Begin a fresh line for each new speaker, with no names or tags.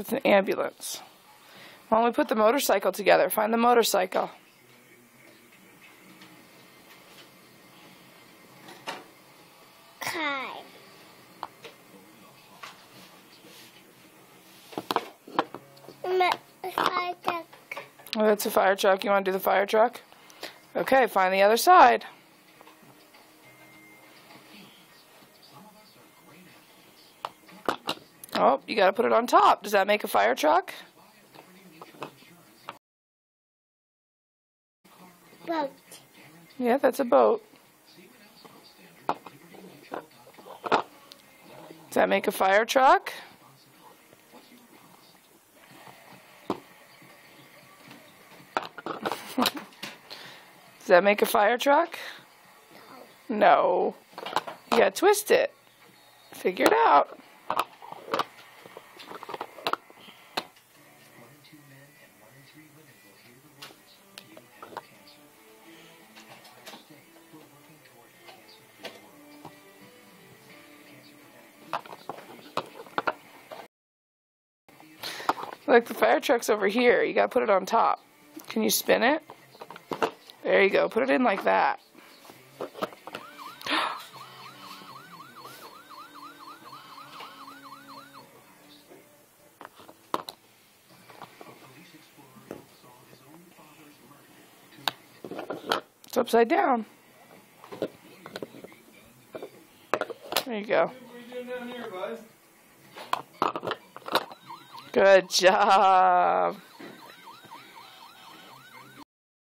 with an ambulance. Why don't we put the motorcycle together? Find the motorcycle.
Car. Fire truck.
Oh, that's a fire truck. You want to do the fire truck? Okay, find the other side. Oh, you got to put it on top. Does that make a fire truck?
Boat.
Yeah, that's a boat. Does that make a fire truck? Does that make a fire truck? No. You gotta twist it. Figure it out. Look, the fire truck's over here. You gotta put it on top. Can you spin it? There you go. Put it in like that. It's upside down. There you go. Good job.